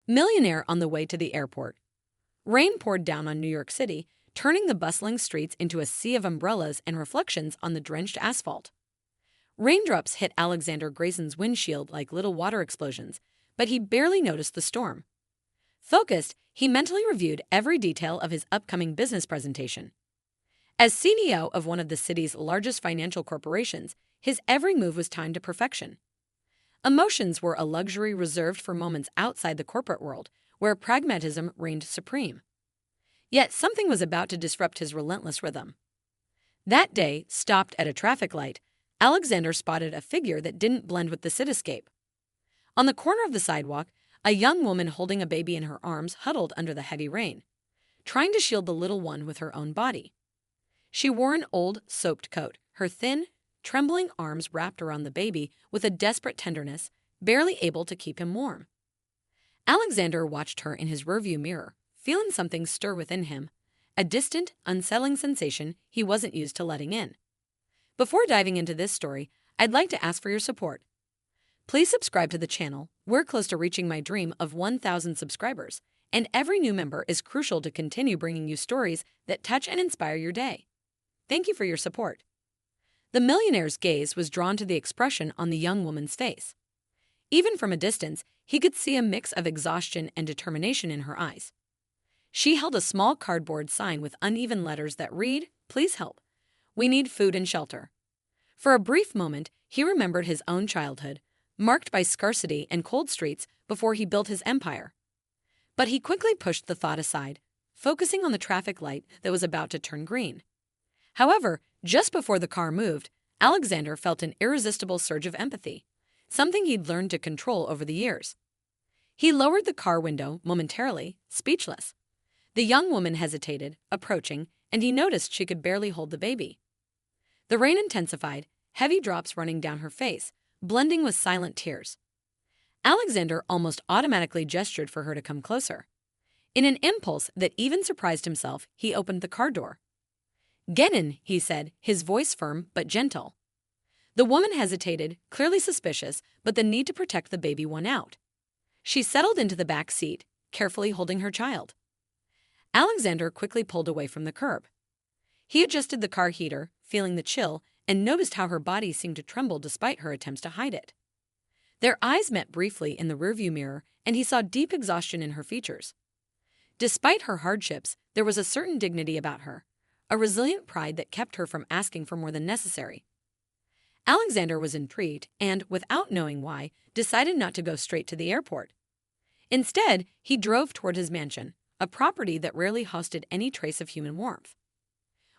Millionaire on the way to the airport. Rain poured down on New York City, turning the bustling streets into a sea of umbrellas and reflections on the drenched asphalt. Raindrops hit Alexander Grayson's windshield like little water explosions, but he barely noticed the storm. Focused, he mentally reviewed every detail of his upcoming business presentation. As CEO of one of the city's largest financial corporations, his every move was timed to perfection. Emotions were a luxury reserved for moments outside the corporate world, where pragmatism reigned supreme. Yet something was about to disrupt his relentless rhythm. That day, stopped at a traffic light, Alexander spotted a figure that didn't blend with the cityscape. On the corner of the sidewalk, a young woman holding a baby in her arms huddled under the heavy rain, trying to shield the little one with her own body. She wore an old, soaked coat, her thin, trembling arms wrapped around the baby with a desperate tenderness, barely able to keep him warm. Alexander watched her in his rearview mirror, feeling something stir within him, a distant, unsettling sensation he wasn't used to letting in. Before diving into this story, I'd like to ask for your support. Please subscribe to the channel. We're close to reaching my dream of 1,000 subscribers, and every new member is crucial to continue bringing you stories that touch and inspire your day. Thank you for your support. The millionaire's gaze was drawn to the expression on the young woman's face. Even from a distance, he could see a mix of exhaustion and determination in her eyes. She held a small cardboard sign with uneven letters that read, "Please help. We need food and shelter." For a brief moment, he remembered his own childhood, marked by scarcity and cold streets before he built his empire. But he quickly pushed the thought aside, focusing on the traffic light that was about to turn green. However, just before the car moved, Alexander felt an irresistible surge of empathy, something he'd learned to control over the years. He lowered the car window momentarily, speechless. The young woman hesitated, approaching, and he noticed she could barely hold the baby. The rain intensified, heavy drops running down her face, blending with silent tears. Alexander almost automatically gestured for her to come closer. In an impulse that even surprised himself, he opened the car door. "Get in," he said, his voice firm but gentle. The woman hesitated, clearly suspicious, but the need to protect the baby won out. She settled into the back seat, carefully holding her child. Alexander quickly pulled away from the curb. He adjusted the car heater, feeling the chill, and noticed how her body seemed to tremble despite her attempts to hide it. Their eyes met briefly in the rearview mirror, and he saw deep exhaustion in her features. Despite her hardships, there was a certain dignity about her, a resilient pride that kept her from asking for more than necessary. Alexander was intrigued and, without knowing why, decided not to go straight to the airport. Instead, he drove toward his mansion, a property that rarely hosted any trace of human warmth.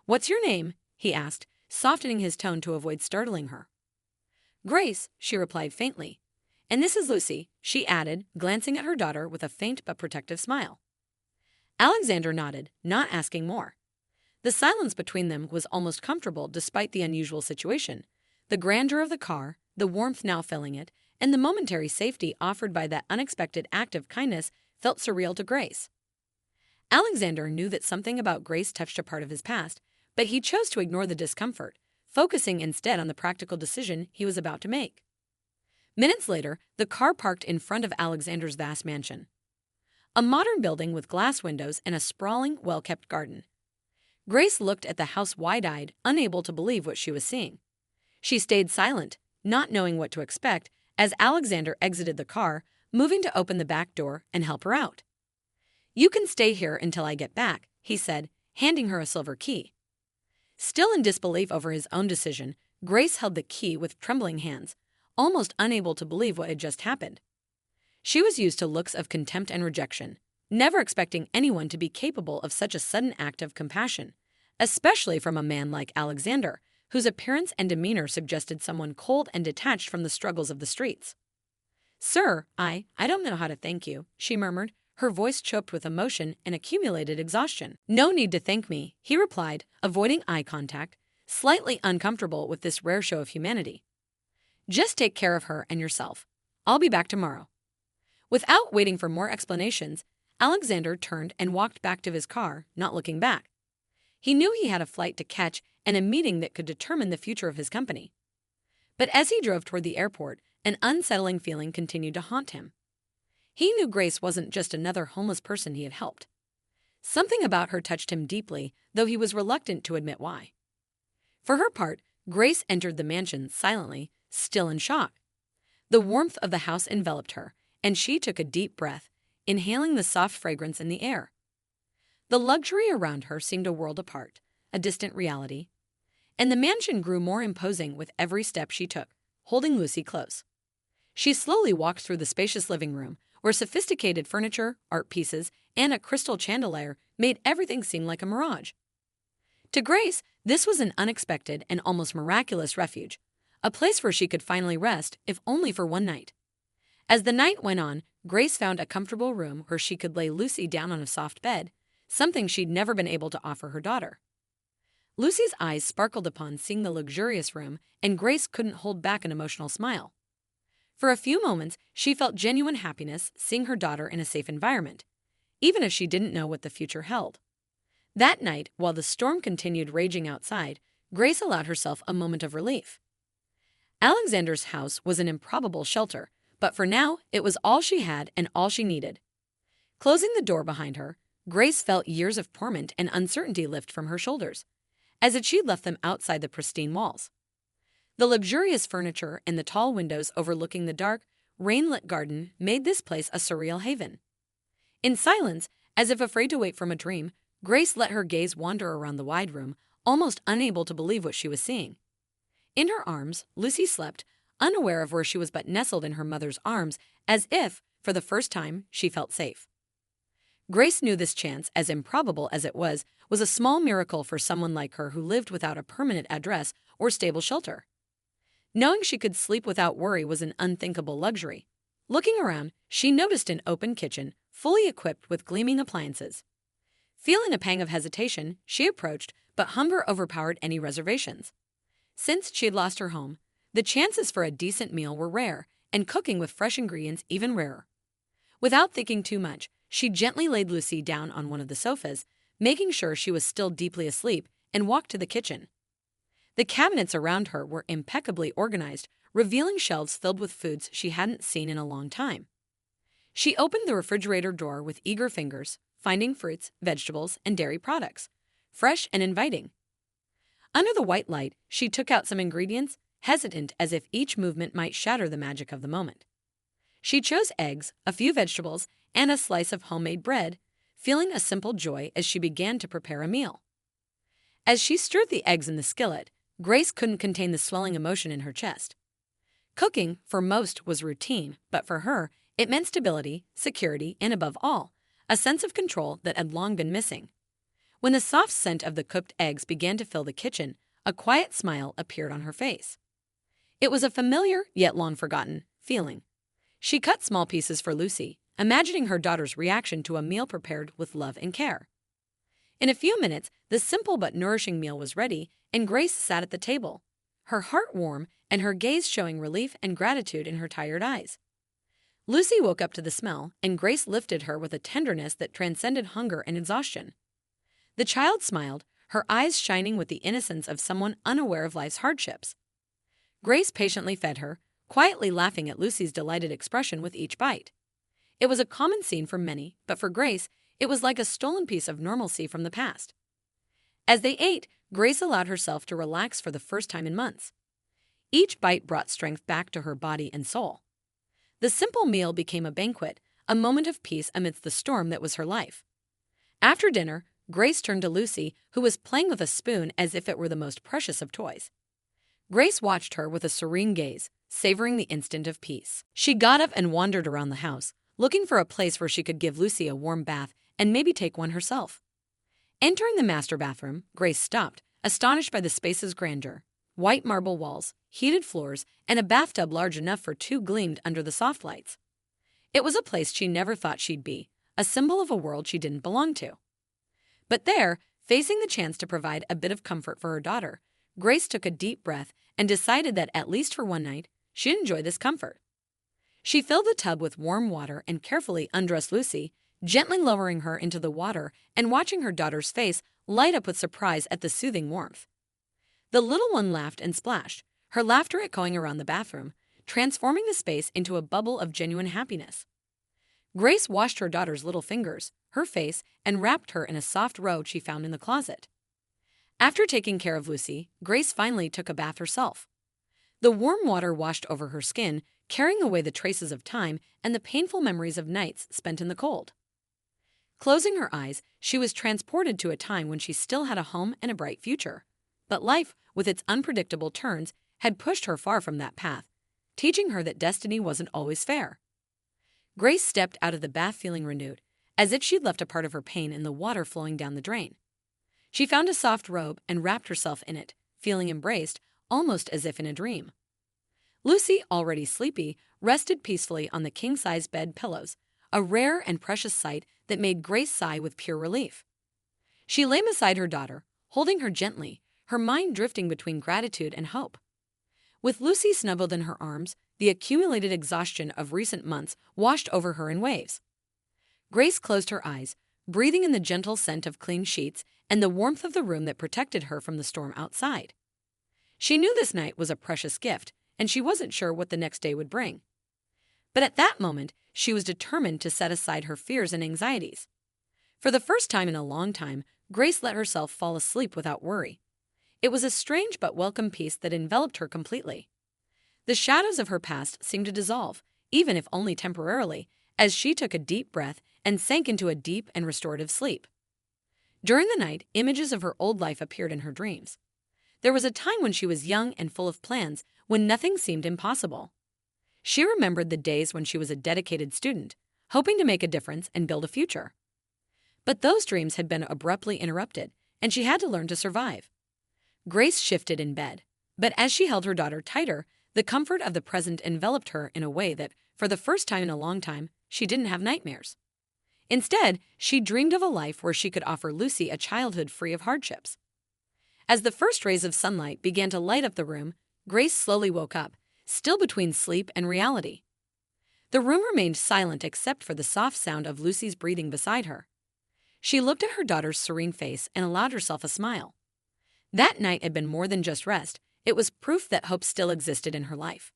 "What's your name?" he asked, softening his tone to avoid startling her. "Grace," she replied faintly. "And this is Lucy," she added, glancing at her daughter with a faint but protective smile. Alexander nodded, not asking more. The silence between them was almost comfortable despite the unusual situation, the grandeur of the car, the warmth now filling it, and the momentary safety offered by that unexpected act of kindness felt surreal to Grace. Alexander knew that something about Grace touched a part of his past, but he chose to ignore the discomfort, focusing instead on the practical decision he was about to make. Minutes later, the car parked in front of Alexander's vast mansion. A modern building with glass windows and a sprawling, well-kept garden. Grace looked at the house wide-eyed, unable to believe what she was seeing. She stayed silent, not knowing what to expect, as Alexander exited the car, moving to open the back door and help her out. "You can stay here until I get back," he said, handing her a silver key. Still in disbelief over his own decision, Grace held the key with trembling hands, almost unable to believe what had just happened. She was used to looks of contempt and rejection, never expecting anyone to be capable of such a sudden act of compassion, especially from a man like Alexander, whose appearance and demeanor suggested someone cold and detached from the struggles of the streets. "Sir, I don't know how to thank you," she murmured, her voice choked with emotion and accumulated exhaustion. "No need to thank me," he replied, avoiding eye contact, slightly uncomfortable with this rare show of humanity. "Just take care of her and yourself. I'll be back tomorrow." Without waiting for more explanations, Alexander turned and walked back to his car, not looking back. He knew he had a flight to catch and a meeting that could determine the future of his company. But as he drove toward the airport, an unsettling feeling continued to haunt him. He knew Grace wasn't just another homeless person he had helped. Something about her touched him deeply, though he was reluctant to admit why. For her part, Grace entered the mansion silently, still in shock. The warmth of the house enveloped her, and she took a deep breath, inhaling the soft fragrance in the air. The luxury around her seemed a world apart, a distant reality, and the mansion grew more imposing with every step she took, holding Lucy close. She slowly walked through the spacious living room, where sophisticated furniture, art pieces, and a crystal chandelier made everything seem like a mirage. To Grace, this was an unexpected and almost miraculous refuge, a place where she could finally rest, if only for one night. As the night went on, Grace found a comfortable room where she could lay Lucy down on a soft bed, something she'd never been able to offer her daughter. Lucy's eyes sparkled upon seeing the luxurious room, and Grace couldn't hold back an emotional smile. For a few moments, she felt genuine happiness seeing her daughter in a safe environment, even if she didn't know what the future held. That night, while the storm continued raging outside, Grace allowed herself a moment of relief. Alexander's house was an improbable shelter, but for now, it was all she had and all she needed. Closing the door behind her, Grace felt years of torment and uncertainty lift from her shoulders, as if she'd left them outside the pristine walls. The luxurious furniture and the tall windows overlooking the dark, rain-lit garden made this place a surreal haven. In silence, as if afraid to wake from a dream, Grace let her gaze wander around the wide room, almost unable to believe what she was seeing. In her arms, Lucy slept, unaware of where she was but nestled in her mother's arms, as if, for the first time, she felt safe. Grace knew this chance, as improbable as it was a small miracle for someone like her who lived without a permanent address or stable shelter. Knowing she could sleep without worry was an unthinkable luxury. Looking around, she noticed an open kitchen, fully equipped with gleaming appliances. Feeling a pang of hesitation, she approached, but hunger overpowered any reservations. Since she had lost her home, the chances for a decent meal were rare, and cooking with fresh ingredients even rarer. Without thinking too much, she gently laid Lucy down on one of the sofas, making sure she was still deeply asleep, and walked to the kitchen. The cabinets around her were impeccably organized, revealing shelves filled with foods she hadn't seen in a long time. She opened the refrigerator drawer with eager fingers, finding fruits, vegetables, and dairy products, fresh and inviting. Under the white light, she took out some ingredients, hesitant as if each movement might shatter the magic of the moment. She chose eggs, a few vegetables, and a slice of homemade bread, feeling a simple joy as she began to prepare a meal. As she stirred the eggs in the skillet, Grace couldn't contain the swelling emotion in her chest. Cooking, for most, was routine, but for her, it meant stability, security, and above all, a sense of control that had long been missing. When the soft scent of the cooked eggs began to fill the kitchen, a quiet smile appeared on her face. It was a familiar, yet long-forgotten, feeling. She cut small pieces for Lucy, imagining her daughter's reaction to a meal prepared with love and care. In a few minutes, the simple but nourishing meal was ready, and Grace sat at the table, her heart warm and her gaze showing relief and gratitude in her tired eyes. Lucy woke up to the smell, and Grace lifted her with a tenderness that transcended hunger and exhaustion. The child smiled, her eyes shining with the innocence of someone unaware of life's hardships. Grace patiently fed her, quietly laughing at Lucy's delighted expression with each bite. It was a common scene for many, but for Grace, it was like a stolen piece of normalcy from the past. As they ate, Grace allowed herself to relax for the first time in months. Each bite brought strength back to her body and soul. The simple meal became a banquet, a moment of peace amidst the storm that was her life. After dinner, Grace turned to Lucy, who was playing with a spoon as if it were the most precious of toys. Grace watched her with a serene gaze, savoring the instant of peace. She got up and wandered around the house, looking for a place where she could give Lucy a warm bath and maybe take one herself. Entering the master bathroom, Grace stopped, astonished by the space's grandeur. White marble walls, heated floors, and a bathtub large enough for two gleamed under the soft lights. It was a place she never thought she'd be, a symbol of a world she didn't belong to. But there, facing the chance to provide a bit of comfort for her daughter, Grace took a deep breath and decided that at least for one night, she'd enjoy this comfort. She filled the tub with warm water and carefully undressed Lucy, gently lowering her into the water and watching her daughter's face light up with surprise at the soothing warmth. The little one laughed and splashed, her laughter echoing around the bathroom, transforming the space into a bubble of genuine happiness. Grace washed her daughter's little fingers, her face, and wrapped her in a soft robe she found in the closet. After taking care of Lucy, Grace finally took a bath herself. The warm water washed over her skin, carrying away the traces of time and the painful memories of nights spent in the cold. Closing her eyes, she was transported to a time when she still had a home and a bright future. But life, with its unpredictable turns, had pushed her far from that path, teaching her that destiny wasn't always fair. Grace stepped out of the bath feeling renewed, as if she'd left a part of her pain in the water flowing down the drain. She found a soft robe and wrapped herself in it, feeling embraced, almost as if in a dream. Lucy, already sleepy, rested peacefully on the king-size bed pillows, a rare and precious sight that made Grace sigh with pure relief. She lay beside her daughter, holding her gently, her mind drifting between gratitude and hope. With Lucy snuggled in her arms, the accumulated exhaustion of recent months washed over her in waves. Grace closed her eyes, breathing in the gentle scent of clean sheets and the warmth of the room that protected her from the storm outside. She knew this night was a precious gift, and she wasn't sure what the next day would bring. But at that moment, she was determined to set aside her fears and anxieties. For the first time in a long time, Grace let herself fall asleep without worry. It was a strange but welcome peace that enveloped her completely. The shadows of her past seemed to dissolve, even if only temporarily, as she took a deep breath and sank into a deep and restorative sleep. During the night, images of her old life appeared in her dreams. There was a time when she was young and full of plans, when nothing seemed impossible. She remembered the days when she was a dedicated student, hoping to make a difference and build a future. But those dreams had been abruptly interrupted, and she had to learn to survive. Grace shifted in bed, but as she held her daughter tighter, the comfort of the present enveloped her in a way that, for the first time in a long time, she didn't have nightmares. Instead, she dreamed of a life where she could offer Lucy a childhood free of hardships. As the first rays of sunlight began to light up the room, Grace slowly woke up, still between sleep and reality. The room remained silent except for the soft sound of Lucy's breathing beside her. She looked at her daughter's serene face and allowed herself a smile. That night had been more than just rest, it was proof that hope still existed in her life.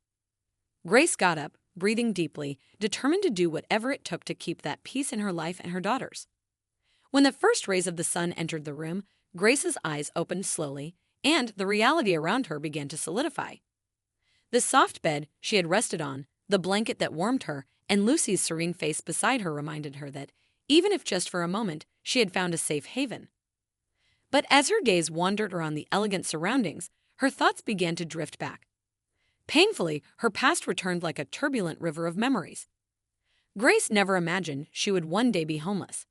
Grace got up, breathing deeply, determined to do whatever it took to keep that peace in her life and her daughter's. When the first rays of the sun entered the room, Grace's eyes opened slowly, and the reality around her began to solidify. The soft bed she had rested on, the blanket that warmed her, and Lucy's serene face beside her reminded her that, even if just for a moment, she had found a safe haven. But as her gaze wandered around the elegant surroundings, her thoughts began to drift back. Painfully, her past returned like a turbulent river of memories. Grace never imagined she would one day be homeless.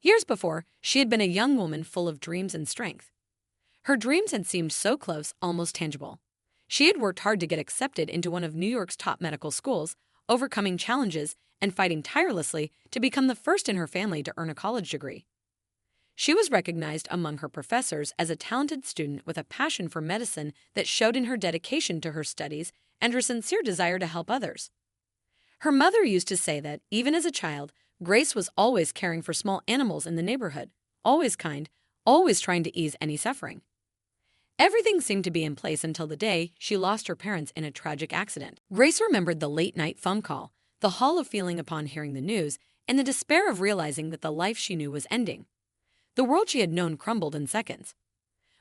Years before, she had been a young woman full of dreams and strength. Her dreams had seemed so close, almost tangible. She had worked hard to get accepted into one of New York's top medical schools, overcoming challenges and fighting tirelessly to become the first in her family to earn a college degree. She was recognized among her professors as a talented student with a passion for medicine that showed in her dedication to her studies and her sincere desire to help others. Her mother used to say that, even as a child, Grace was always caring for small animals in the neighborhood, always kind, always trying to ease any suffering. Everything seemed to be in place until the day she lost her parents in a tragic accident. Grace remembered the late-night phone call, the hollow feeling upon hearing the news, and the despair of realizing that the life she knew was ending. The world she had known crumbled in seconds.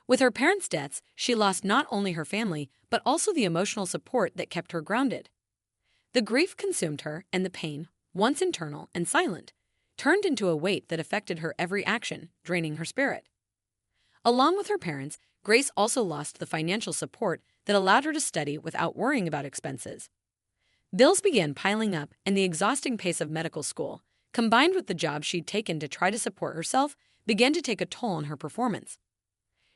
With her parents' deaths, she lost not only her family, but also the emotional support that kept her grounded. The grief consumed her, and the pain, once internal and silent, turned into a weight that affected her every action, draining her spirit. Along with her parents, Grace also lost the financial support that allowed her to study without worrying about expenses. Bills began piling up, and the exhausting pace of medical school, combined with the job she'd taken to try to support herself, began to take a toll on her performance.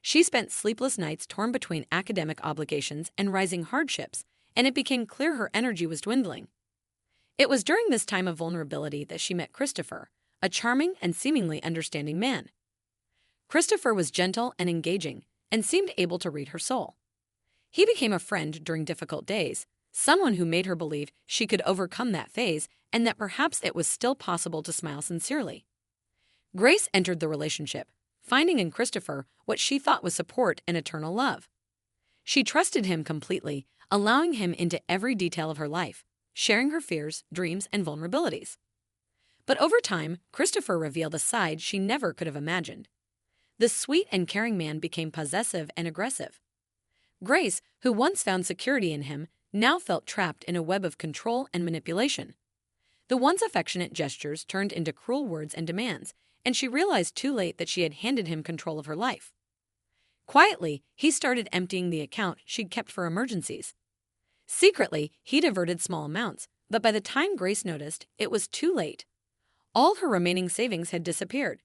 She spent sleepless nights torn between academic obligations and rising hardships, and it became clear her energy was dwindling. It was during this time of vulnerability that she met Christopher, a charming and seemingly understanding man. Christopher was gentle and engaging, and seemed able to read her soul. He became a friend during difficult days, someone who made her believe she could overcome that phase and that perhaps it was still possible to smile sincerely. Grace entered the relationship, finding in Christopher what she thought was support and eternal love. She trusted him completely, allowing him into every detail of her life, sharing her fears, dreams, and vulnerabilities. But over time, Christopher revealed a side she never could have imagined. The sweet and caring man became possessive and aggressive. Grace, who once found security in him, now felt trapped in a web of control and manipulation. The once affectionate gestures turned into cruel words and demands, and she realized too late that she had handed him control of her life. Quietly, he started emptying the account she'd kept for emergencies. Secretly, he diverted small amounts, but by the time Grace noticed, it was too late. All her remaining savings had disappeared.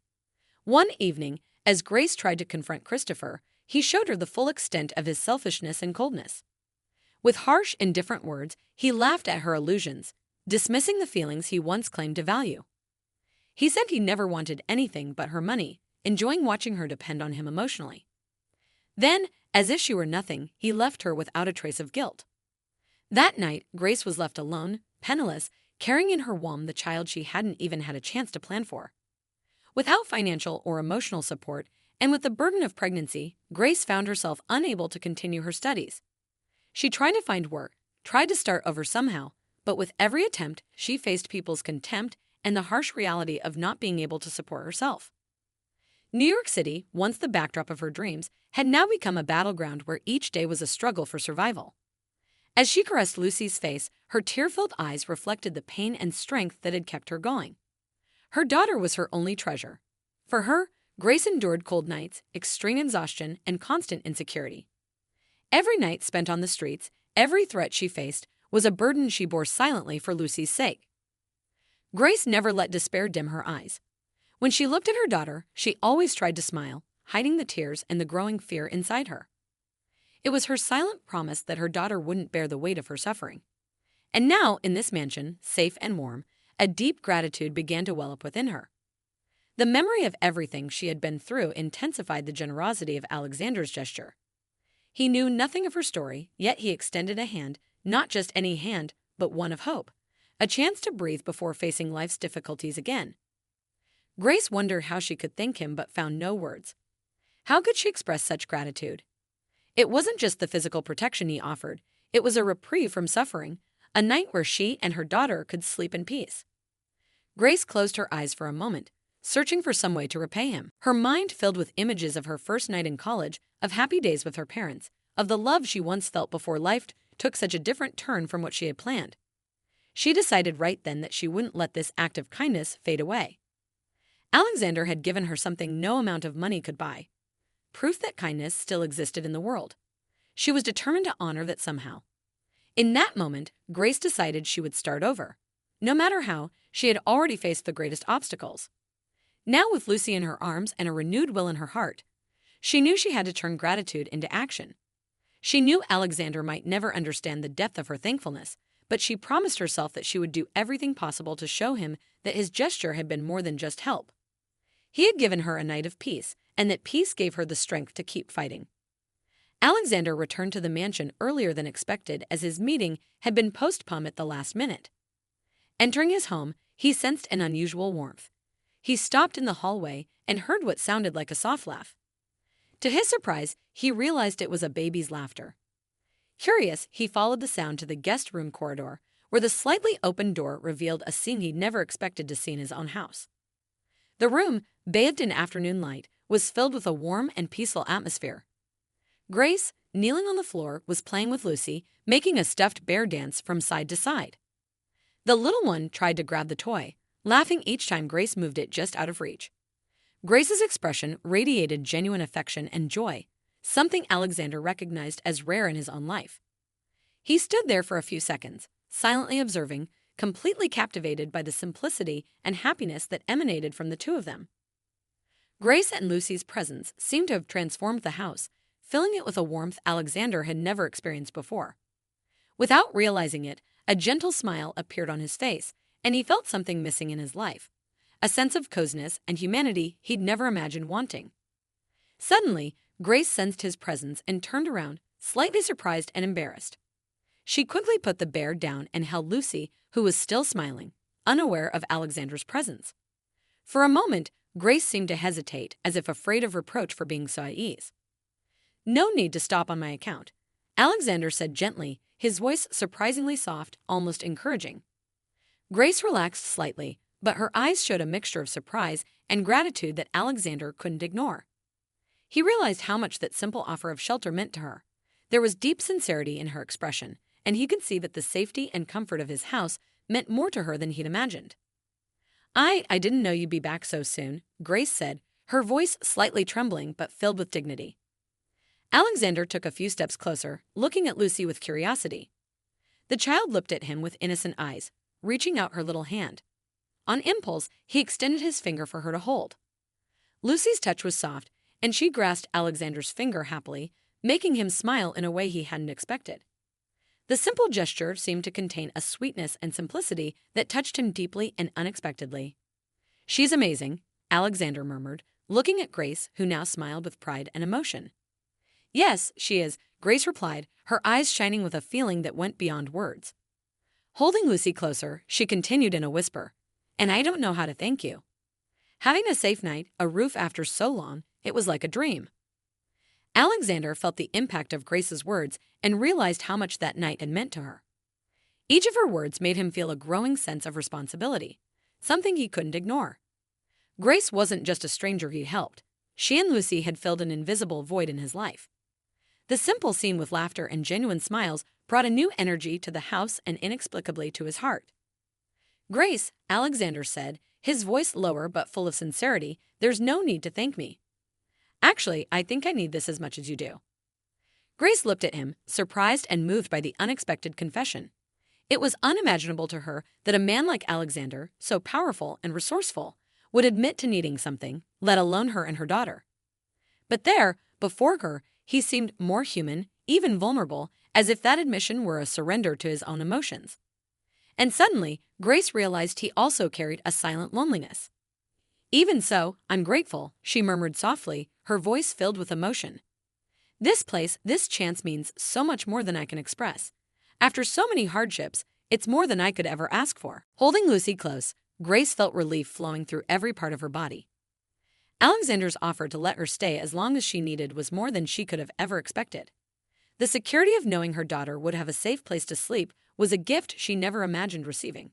One evening, as Grace tried to confront Christopher, he showed her the full extent of his selfishness and coldness. With harsh, indifferent words, he laughed at her illusions, dismissing the feelings he once claimed to value. He said he never wanted anything but her money, enjoying watching her depend on him emotionally. Then, as if she were nothing, he left her without a trace of guilt. That night, Grace was left alone, penniless, carrying in her womb the child she hadn't even had a chance to plan for. Without financial or emotional support, and with the burden of pregnancy, Grace found herself unable to continue her studies. She tried to find work, tried to start over somehow, but with every attempt, she faced people's contempt and the harsh reality of not being able to support herself. New York City, once the backdrop of her dreams, had now become a battleground where each day was a struggle for survival. As she caressed Lucy's face, her tear-filled eyes reflected the pain and strength that had kept her going. Her daughter was her only treasure. For her, Grace endured cold nights, extreme exhaustion, and constant insecurity. Every night spent on the streets, every threat she faced, was a burden she bore silently for Lucy's sake. Grace never let despair dim her eyes. When she looked at her daughter, she always tried to smile, hiding the tears and the growing fear inside her. It was her silent promise that her daughter wouldn't bear the weight of her suffering. And now, in this mansion, safe and warm, a deep gratitude began to well up within her. The memory of everything she had been through intensified the generosity of Alexander's gesture. He knew nothing of her story, yet he extended a hand, not just any hand, but one of hope, a chance to breathe before facing life's difficulties again. Grace wondered how she could thank him but found no words. How could she express such gratitude? It wasn't just the physical protection he offered, it was a reprieve from suffering, a night where she and her daughter could sleep in peace. Grace closed her eyes for a moment, searching for some way to repay him. Her mind filled with images of her first night in college, of happy days with her parents, of the love she once felt before life took such a different turn from what she had planned. She decided right then that she wouldn't let this act of kindness fade away. Alexander had given her something no amount of money could buy. Proof that kindness still existed in the world. She was determined to honor that somehow. In that moment, Grace decided she would start over. No matter how, she had already faced the greatest obstacles. Now, with Lucy in her arms and a renewed will in her heart, she knew she had to turn gratitude into action. She knew Alexander might never understand the depth of her thankfulness, but she promised herself that she would do everything possible to show him that his gesture had been more than just help. He had given her a night of peace, and that peace gave her the strength to keep fighting. Alexander returned to the mansion earlier than expected as his meeting had been postponed at the last minute. Entering his home, he sensed an unusual warmth. He stopped in the hallway and heard what sounded like a soft laugh. To his surprise, he realized it was a baby's laughter. Curious, he followed the sound to the guest room corridor, where the slightly open door revealed a scene he'd never expected to see in his own house. The room, bathed in afternoon light, was filled with a warm and peaceful atmosphere. Grace, kneeling on the floor, was playing with Lucy, making a stuffed bear dance from side to side. The little one tried to grab the toy, laughing each time Grace moved it just out of reach. Grace's expression radiated genuine affection and joy, something Alexander recognized as rare in his own life. He stood there for a few seconds, silently observing, completely captivated by the simplicity and happiness that emanated from the two of them. Grace and Lucy's presence seemed to have transformed the house, filling it with a warmth Alexander had never experienced before. Without realizing it, a gentle smile appeared on his face, and he felt something missing in his life, a sense of coziness and humanity he'd never imagined wanting. Suddenly, Grace sensed his presence and turned around, slightly surprised and embarrassed. She quickly put the bear down and held Lucy, who was still smiling, unaware of Alexander's presence. For a moment, Grace seemed to hesitate, as if afraid of reproach for being so at ease. "No need to stop on my account," Alexander said gently, his voice surprisingly soft, almost encouraging. Grace relaxed slightly, but her eyes showed a mixture of surprise and gratitude that Alexander couldn't ignore. He realized how much that simple offer of shelter meant to her. There was deep sincerity in her expression, and he could see that the safety and comfort of his house meant more to her than he'd imagined. I didn't know you'd be back so soon," Grace said, her voice slightly trembling but filled with dignity. Alexander took a few steps closer, looking at Lucy with curiosity. The child looked at him with innocent eyes, reaching out her little hand. On impulse, he extended his finger for her to hold. Lucy's touch was soft, and she grasped Alexander's finger happily, making him smile in a way he hadn't expected. The simple gesture seemed to contain a sweetness and simplicity that touched him deeply and unexpectedly. "She's amazing," Alexander murmured, looking at Grace, who now smiled with pride and emotion. "Yes, she is," Grace replied, her eyes shining with a feeling that went beyond words. Holding Lucy closer, she continued in a whisper, "And I don't know how to thank you. Having a safe night, a roof after so long, it was like a dream." Alexander felt the impact of Grace's words and realized how much that night had meant to her. Each of her words made him feel a growing sense of responsibility, something he couldn't ignore. Grace wasn't just a stranger he helped. She and Lucy had filled an invisible void in his life. The simple scene with laughter and genuine smiles brought a new energy to the house and inexplicably to his heart. "Grace," Alexander said, his voice lower but full of sincerity, "there's no need to thank me. Actually, I think I need this as much as you do." Grace looked at him, surprised and moved by the unexpected confession. It was unimaginable to her that a man like Alexander, so powerful and resourceful, would admit to needing something, let alone her and her daughter. But there, before her, he seemed more human, even vulnerable, as if that admission were a surrender to his own emotions. And suddenly, Grace realized he also carried a silent loneliness. "Even so, I'm grateful," she murmured softly, her voice filled with emotion. "This place, this chance means so much more than I can express. After so many hardships, it's more than I could ever ask for." Holding Lucy close, Grace felt relief flowing through every part of her body. Alexander's offer to let her stay as long as she needed was more than she could have ever expected. The security of knowing her daughter would have a safe place to sleep was a gift she never imagined receiving.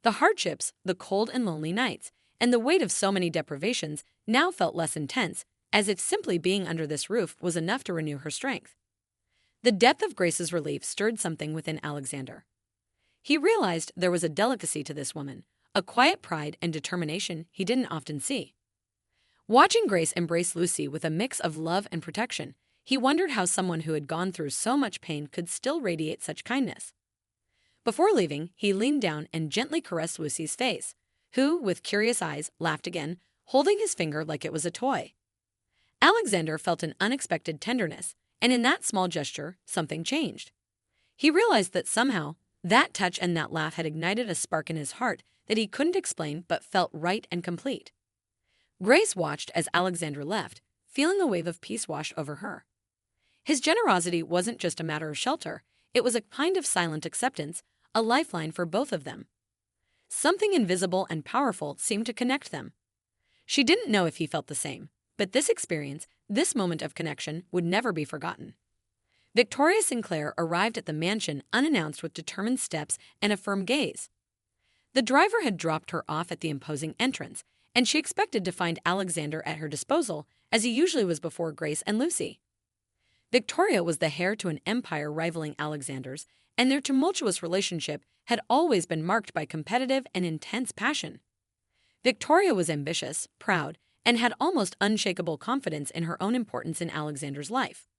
The hardships, the cold and lonely nights, and the weight of so many deprivations now felt less intense, as if simply being under this roof was enough to renew her strength. The depth of Grace's relief stirred something within Alexander. He realized there was a delicacy to this woman, a quiet pride and determination he didn't often see. Watching Grace embrace Lucy with a mix of love and protection, he wondered how someone who had gone through so much pain could still radiate such kindness. Before leaving, he leaned down and gently caressed Lucy's face, who, with curious eyes, laughed again, holding his finger like it was a toy. Alexander felt an unexpected tenderness, and in that small gesture, something changed. He realized that somehow, that touch and that laugh had ignited a spark in his heart that he couldn't explain but felt right and complete. Grace watched as Alexander left, feeling a wave of peace wash over her. His generosity wasn't just a matter of shelter, it was a kind of silent acceptance, a lifeline for both of them. Something invisible and powerful seemed to connect them. She didn't know if he felt the same, but this experience, this moment of connection, would never be forgotten. Victoria Sinclair arrived at the mansion unannounced with determined steps and a firm gaze. The driver had dropped her off at the imposing entrance, and she expected to find Alexander at her disposal, as he usually was before Grace and Lucy. Victoria was the heir to an empire rivaling Alexander's, and their tumultuous relationship had always been marked by competitive and intense passion. Victoria was ambitious, proud, and had almost unshakable confidence in her own importance in Alexander's life.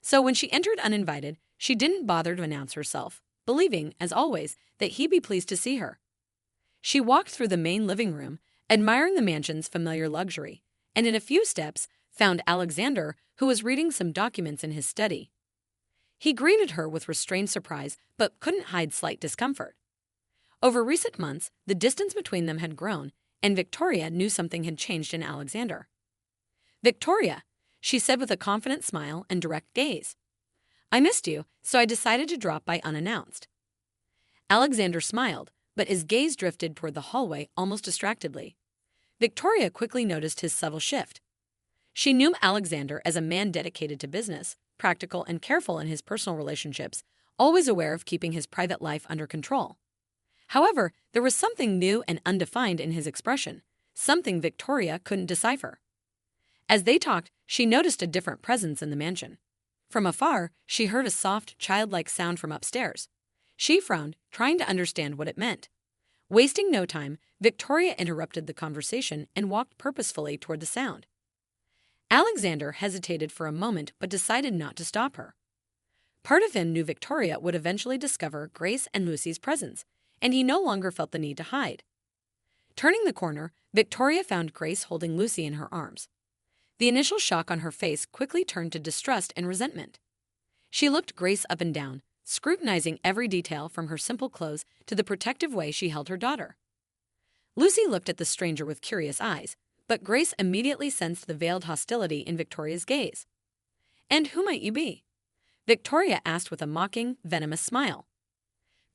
So when she entered uninvited, she didn't bother to announce herself, believing, as always, that he'd be pleased to see her. She walked through the main living room, admiring the mansion's familiar luxury, and in a few steps found Alexander, who was reading some documents in his study. He greeted her with restrained surprise, but couldn't hide slight discomfort. Over recent months, the distance between them had grown, and Victoria knew something had changed in Alexander. "Victoria," she said with a confident smile and direct gaze. "I missed you, so I decided to drop by unannounced." Alexander smiled, but his gaze drifted toward the hallway almost distractedly. Victoria quickly noticed his subtle shift. She knew Alexander as a man dedicated to business, practical and careful in his personal relationships, always aware of keeping his private life under control. However, there was something new and undefined in his expression, something Victoria couldn't decipher. As they talked, she noticed a different presence in the mansion. From afar, she heard a soft, childlike sound from upstairs. She frowned, trying to understand what it meant. Wasting no time, Victoria interrupted the conversation and walked purposefully toward the sound. Alexander hesitated for a moment but decided not to stop her. Part of him knew Victoria would eventually discover Grace and Lucy's presence, and he no longer felt the need to hide. Turning the corner, Victoria found Grace holding Lucy in her arms. The initial shock on her face quickly turned to distrust and resentment. She looked Grace up and down, scrutinizing every detail from her simple clothes to the protective way she held her daughter. Lucy looked at the stranger with curious eyes, but Grace immediately sensed the veiled hostility in Victoria's gaze. "And who might you be?" Victoria asked with a mocking, venomous smile.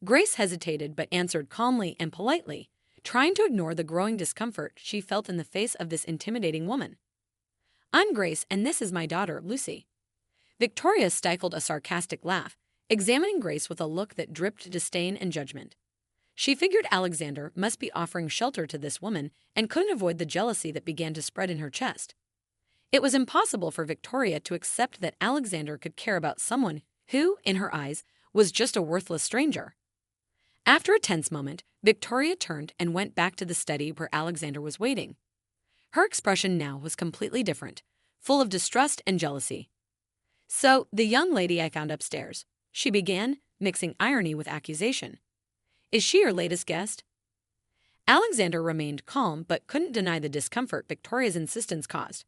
Grace hesitated but answered calmly and politely, trying to ignore the growing discomfort she felt in the face of this intimidating woman. "I'm Grace, and this is my daughter, Lucy." Victoria stifled a sarcastic laugh, examining Grace with a look that dripped disdain and judgment. She figured Alexander must be offering shelter to this woman and couldn't avoid the jealousy that began to spread in her chest. It was impossible for Victoria to accept that Alexander could care about someone who, in her eyes, was just a worthless stranger. After a tense moment, Victoria turned and went back to the study where Alexander was waiting. Her expression now was completely different, full of distrust and jealousy. "So, the young lady I found upstairs," she began, mixing irony with accusation. "Is she your latest guest?" Alexander remained calm but couldn't deny the discomfort Victoria's insistence caused.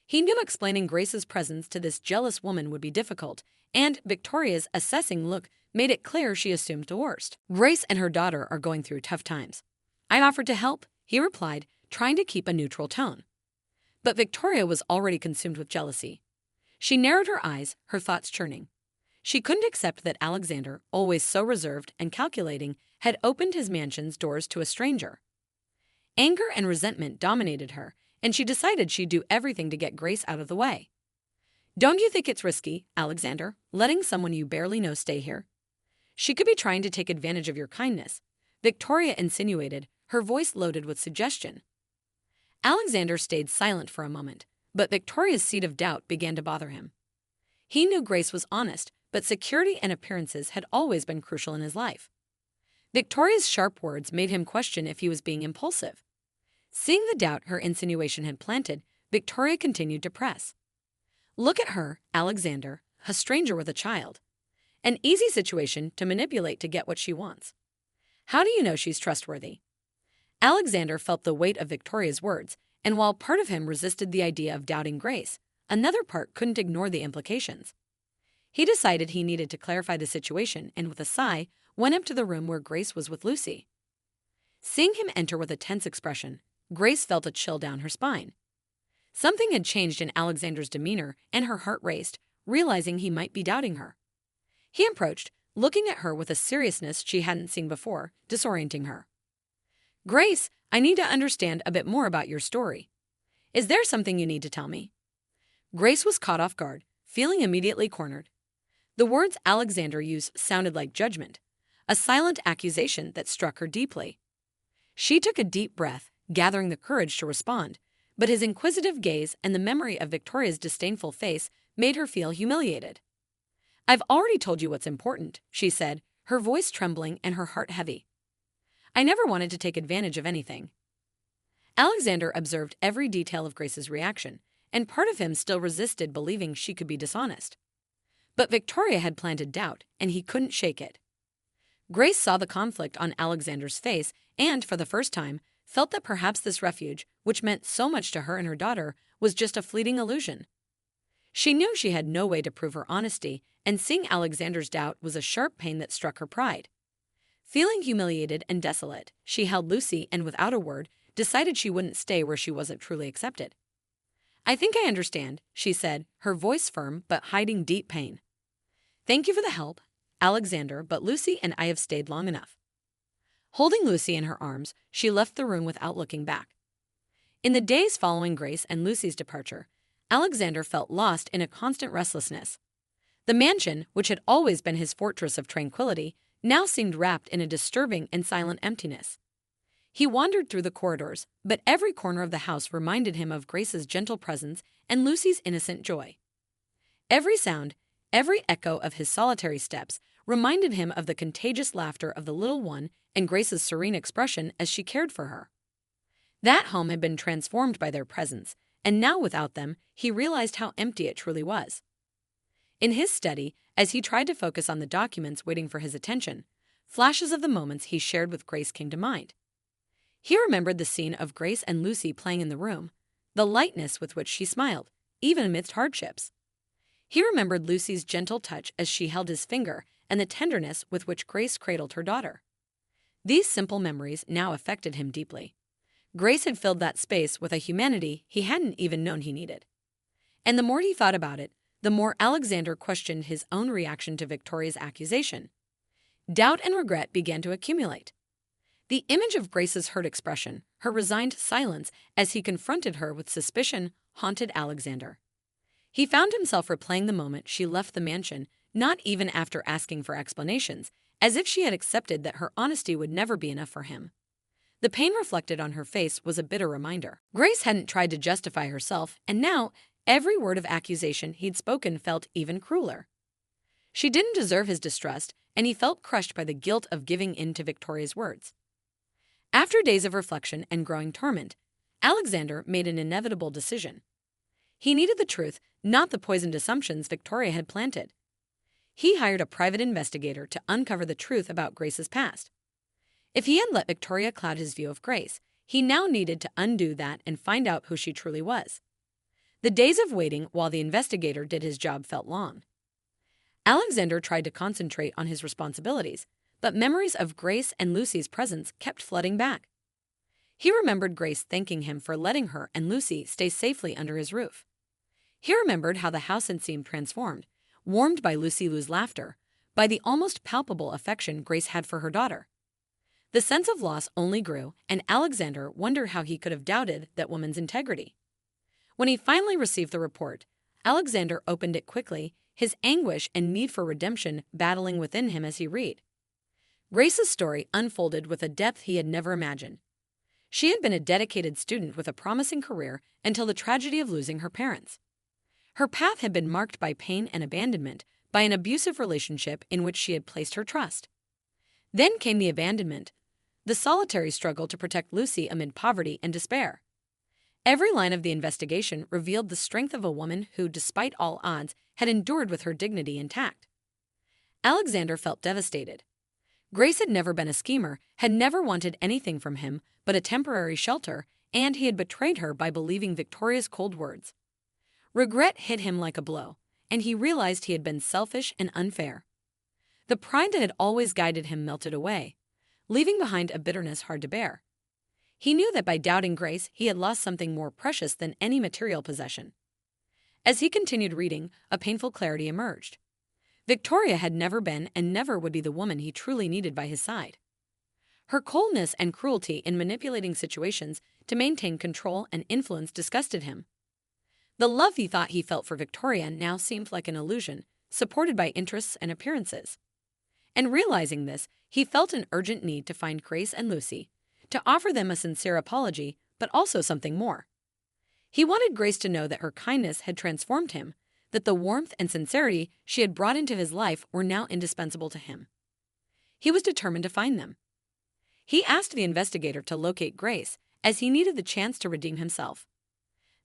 He knew explaining Grace's presence to this jealous woman would be difficult, and Victoria's assessing look made it clear she assumed the worst. "Grace and her daughter are going through tough times. I offered to help," he replied, trying to keep a neutral tone. But Victoria was already consumed with jealousy. She narrowed her eyes, her thoughts churning. She couldn't accept that Alexander, always so reserved and calculating, had opened his mansion's doors to a stranger. Anger and resentment dominated her, and she decided she'd do everything to get Grace out of the way. "Don't you think it's risky, Alexander, letting someone you barely know stay here? She could be trying to take advantage of your kindness," Victoria insinuated, her voice loaded with suggestion. Alexander stayed silent for a moment, but Victoria's seed of doubt began to bother him. He knew Grace was honest, but security and appearances had always been crucial in his life. Victoria's sharp words made him question if he was being impulsive. Seeing the doubt her insinuation had planted, Victoria continued to press. "Look at her, Alexander, a stranger with a child. An easy situation to manipulate to get what she wants. How do you know she's trustworthy?" Alexander felt the weight of Victoria's words, and while part of him resisted the idea of doubting Grace, another part couldn't ignore the implications. He decided he needed to clarify the situation and, with a sigh, went up to the room where Grace was with Lucy. Seeing him enter with a tense expression, Grace felt a chill down her spine. Something had changed in Alexander's demeanor, and her heart raced, realizing he might be doubting her. He approached, looking at her with a seriousness she hadn't seen before, disorienting her. "Grace, I need to understand a bit more about your story. Is there something you need to tell me?" Grace was caught off guard, feeling immediately cornered. The words Alexander used sounded like judgment, a silent accusation that struck her deeply. She took a deep breath, gathering the courage to respond, but his inquisitive gaze and the memory of Victoria's disdainful face made her feel humiliated. "I've already told you what's important," she said, her voice trembling and her heart heavy. "I never wanted to take advantage of anything." Alexander observed every detail of Grace's reaction, and part of him still resisted believing she could be dishonest. But Victoria had planted doubt, and he couldn't shake it. Grace saw the conflict on Alexander's face and, for the first time, felt that perhaps this refuge, which meant so much to her and her daughter, was just a fleeting illusion. She knew she had no way to prove her honesty, and seeing Alexander's doubt was a sharp pain that struck her pride. Feeling humiliated and desolate, she held Lucy and, without a word, decided she wouldn't stay where she wasn't truly accepted. "I think I understand," she said, her voice firm but hiding deep pain. "Thank you for the help, Alexander, but Lucy and I have stayed long enough." Holding Lucy in her arms, she left the room without looking back. In the days following Grace and Lucy's departure, Alexander felt lost in a constant restlessness. The mansion, which had always been his fortress of tranquility, now seemed wrapped in a disturbing and silent emptiness. He wandered through the corridors, but every corner of the house reminded him of Grace's gentle presence and Lucy's innocent joy. Every sound, every echo of his solitary steps reminded him of the contagious laughter of the little one and Grace's serene expression as she cared for her. That home had been transformed by their presence, and now without them, he realized how empty it truly was. In his study, as he tried to focus on the documents waiting for his attention, flashes of the moments he shared with Grace came to mind. He remembered the scene of Grace and Lucy playing in the room, the lightness with which she smiled, even amidst hardships. He remembered Lucy's gentle touch as she held his finger and the tenderness with which Grace cradled her daughter. These simple memories now affected him deeply. Grace had filled that space with a humanity he hadn't even known he needed. And the more he thought about it, the more Alexander questioned his own reaction to Victoria's accusation. Doubt and regret began to accumulate. The image of Grace's hurt expression, her resigned silence as he confronted her with suspicion, haunted Alexander. He found himself replaying the moment she left the mansion, not even after asking for explanations, as if she had accepted that her honesty would never be enough for him. The pain reflected on her face was a bitter reminder. Grace hadn't tried to justify herself, and now every word of accusation he'd spoken felt even crueler. She didn't deserve his distrust, and he felt crushed by the guilt of giving in to Victoria's words. After days of reflection and growing torment, Alexander made an inevitable decision. He needed the truth, not the poisoned assumptions Victoria had planted. He hired a private investigator to uncover the truth about Grace's past. If he had let Victoria cloud his view of Grace, he now needed to undo that and find out who she truly was. The days of waiting while the investigator did his job felt long. Alexander tried to concentrate on his responsibilities, but memories of Grace and Lucy's presence kept flooding back. He remembered Grace thanking him for letting her and Lucy stay safely under his roof. He remembered how the house had seemed transformed, warmed by Lucy Lou's laughter, by the almost palpable affection Grace had for her daughter. The sense of loss only grew, and Alexander wondered how he could have doubted that woman's integrity. When he finally received the report, Alexander opened it quickly, his anguish and need for redemption battling within him as he read. Grace's story unfolded with a depth he had never imagined. She had been a dedicated student with a promising career until the tragedy of losing her parents. Her path had been marked by pain and abandonment, by an abusive relationship in which she had placed her trust. Then came the abandonment, the solitary struggle to protect Lucy amid poverty and despair. Every line of the investigation revealed the strength of a woman who, despite all odds, had endured with her dignity intact. Alexander felt devastated. Grace had never been a schemer, had never wanted anything from him but a temporary shelter, and he had betrayed her by believing Victoria's cold words. Regret hit him like a blow, and he realized he had been selfish and unfair. The pride that had always guided him melted away, leaving behind a bitterness hard to bear. He knew that by doubting Grace, he had lost something more precious than any material possession. As he continued reading, a painful clarity emerged. Victoria had never been and never would be the woman he truly needed by his side. Her coldness and cruelty in manipulating situations to maintain control and influence disgusted him. The love he thought he felt for Victoria now seemed like an illusion, supported by interests and appearances. And realizing this, he felt an urgent need to find Grace and Lucy, to offer them a sincere apology, but also something more. He wanted Grace to know that her kindness had transformed him, that the warmth and sincerity she had brought into his life were now indispensable to him. He was determined to find them. He asked the investigator to locate Grace, as he needed the chance to redeem himself.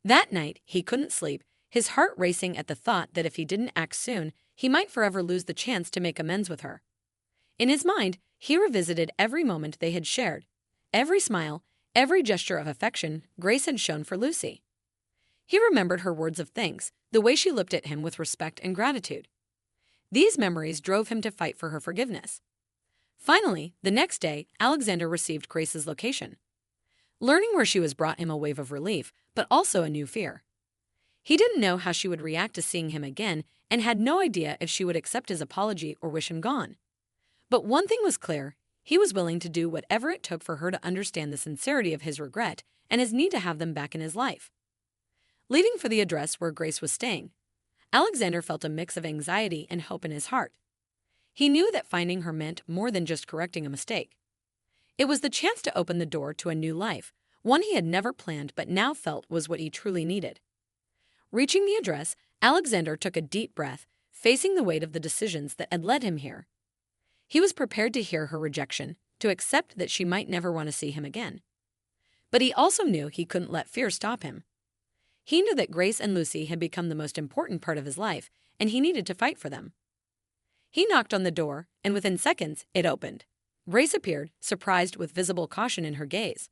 That night, he couldn't sleep, his heart racing at the thought that if he didn't act soon, he might forever lose the chance to make amends with her. In his mind, he revisited every moment they had shared, every smile, every gesture of affection Grace had shown for Lucy. He remembered her words of thanks, the way she looked at him with respect and gratitude. These memories drove him to fight for her forgiveness. Finally, the next day, Alexander received Grace's location. Learning where she was brought him a wave of relief, but also a new fear. He didn't know how she would react to seeing him again and had no idea if she would accept his apology or wish him gone. But one thing was clear, he was willing to do whatever it took for her to understand the sincerity of his regret and his need to have them back in his life. Leaving for the address where Grace was staying, Alexander felt a mix of anxiety and hope in his heart. He knew that finding her meant more than just correcting a mistake. It was the chance to open the door to a new life, one he had never planned but now felt was what he truly needed. Reaching the address, Alexander took a deep breath, facing the weight of the decisions that had led him here. He was prepared to hear her rejection, to accept that she might never want to see him again. But he also knew he couldn't let fear stop him. He knew that Grace and Lucy had become the most important part of his life, and he needed to fight for them. He knocked on the door, and within seconds, it opened. Grace appeared, surprised with visible caution in her gaze.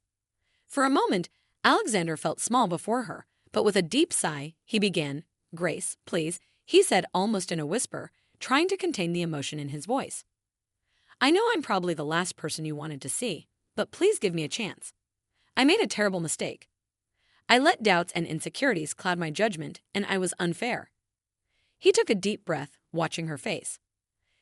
For a moment, Alexander felt small before her, but with a deep sigh, he began, "Grace, please," he said almost in a whisper, trying to contain the emotion in his voice. "I know I'm probably the last person you wanted to see, but please give me a chance. I made a terrible mistake. I let doubts and insecurities cloud my judgment, and I was unfair." He took a deep breath, watching her face.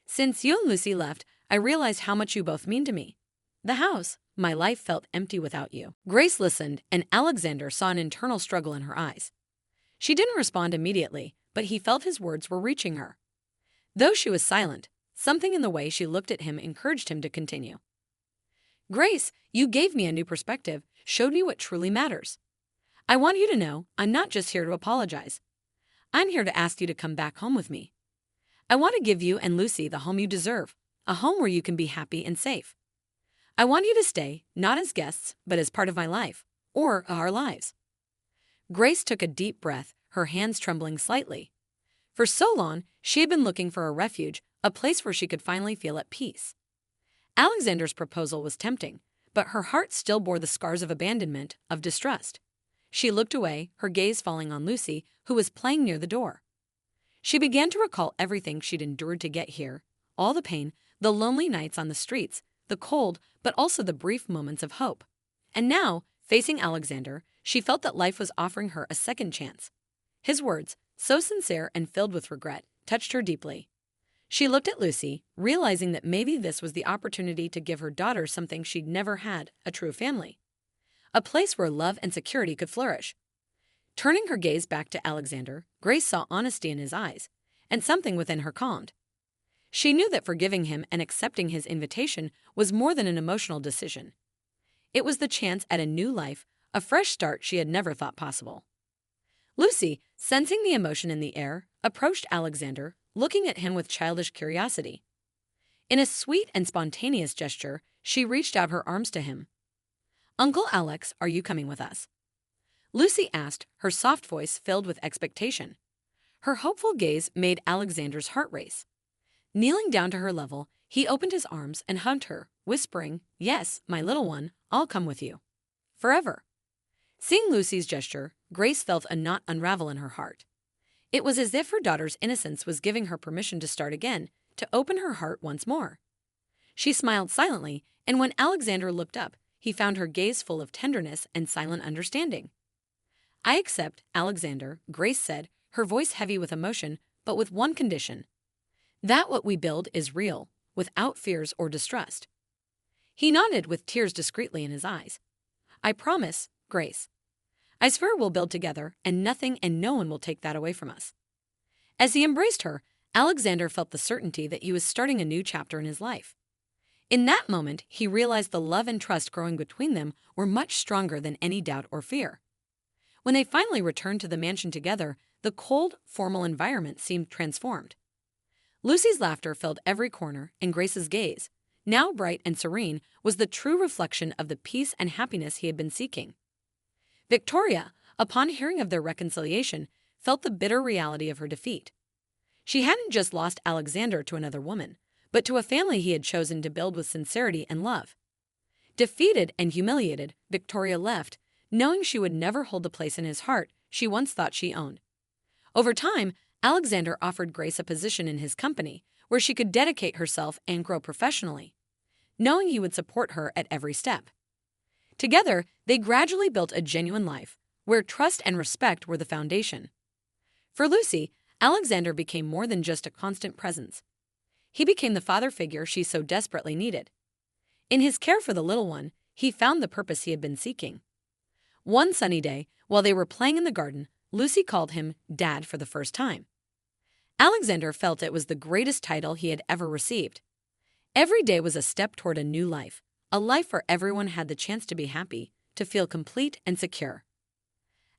"Since you and Lucy left, I realized how much you both mean to me. The house, my life felt empty without you." Grace listened, and Alexander saw an internal struggle in her eyes. She didn't respond immediately, but he felt his words were reaching her. Though she was silent, something in the way she looked at him encouraged him to continue. "Grace, you gave me a new perspective, showed me what truly matters. I want you to know I'm not just here to apologize. I'm here to ask you to come back home with me. I want to give you and Lucy the home you deserve, a home where you can be happy and safe. I want you to stay, not as guests, but as part of my life, or our lives." Grace took a deep breath, her hands trembling slightly. For so long, she had been looking for a refuge, a place where she could finally feel at peace. Alexander's proposal was tempting, but her heart still bore the scars of abandonment, of distrust. She looked away, her gaze falling on Lucy, who was playing near the door. She began to recall everything she'd endured to get here, all the pain, the lonely nights on the streets, the cold, but also the brief moments of hope. And now, facing Alexander, she felt that life was offering her a second chance. His words, so sincere and filled with regret, touched her deeply. She looked at Lucy, realizing that maybe this was the opportunity to give her daughter something she'd never had, a true family. A place where love and security could flourish. Turning her gaze back to Alexander, Grace saw honesty in his eyes, and something within her calmed. She knew that forgiving him and accepting his invitation was more than an emotional decision. It was the chance at a new life, a fresh start she had never thought possible. Lucy, sensing the emotion in the air, approached Alexander, looking at him with childish curiosity. In a sweet and spontaneous gesture, she reached out her arms to him. "Uncle Alex, are you coming with us?" Lucy asked, her soft voice filled with expectation. Her hopeful gaze made Alexander's heart race. Kneeling down to her level, he opened his arms and hugged her, whispering, "Yes, my little one, I'll come with you. Forever." Seeing Lucy's gesture, Grace felt a knot unravel in her heart. It was as if her daughter's innocence was giving her permission to start again, to open her heart once more. She smiled silently, and when Alexander looked up, he found her gaze full of tenderness and silent understanding. "I accept, Alexander," Grace said, her voice heavy with emotion, but with one condition. "That what we build is real, without fears or distrust." He nodded with tears discreetly in his eyes. "I promise, Grace. I swear we'll build together, and nothing and no one will take that away from us." As he embraced her, Alexander felt the certainty that he was starting a new chapter in his life. In that moment, he realized the love and trust growing between them were much stronger than any doubt or fear. When they finally returned to the mansion together, the cold, formal environment seemed transformed. Lucy's laughter filled every corner, and Grace's gaze, now bright and serene, was the true reflection of the peace and happiness he had been seeking. Victoria, upon hearing of their reconciliation, felt the bitter reality of her defeat. She hadn't just lost Alexander to another woman, but to a family he had chosen to build with sincerity and love. Defeated and humiliated, Victoria left, knowing she would never hold the place in his heart she once thought she owned. Over time, Alexander offered Grace a position in his company where she could dedicate herself and grow professionally, knowing he would support her at every step. Together, they gradually built a genuine life, where trust and respect were the foundation. For Lucy, Alexander became more than just a constant presence. He became the father figure she so desperately needed. In his care for the little one, he found the purpose he had been seeking. One sunny day, while they were playing in the garden, Lucy called him Dad for the first time. Alexander felt it was the greatest title he had ever received. Every day was a step toward a new life, a life where everyone had the chance to be happy, to feel complete and secure.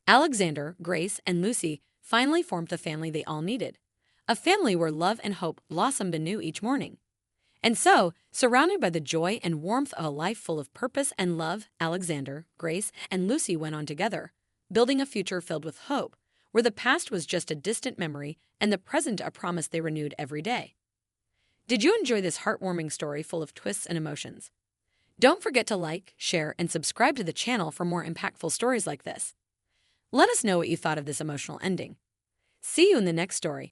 Alexander, Grace, and Lucy finally formed the family they all needed, a family where love and hope blossomed anew each morning. And so, surrounded by the joy and warmth of a life full of purpose and love, Alexander, Grace, and Lucy went on together, building a future filled with hope, where the past was just a distant memory and the present a promise they renewed every day. Did you enjoy this heartwarming story full of twists and emotions? Don't forget to like, share, and subscribe to the channel for more impactful stories like this. Let us know what you thought of this emotional ending. See you in the next story.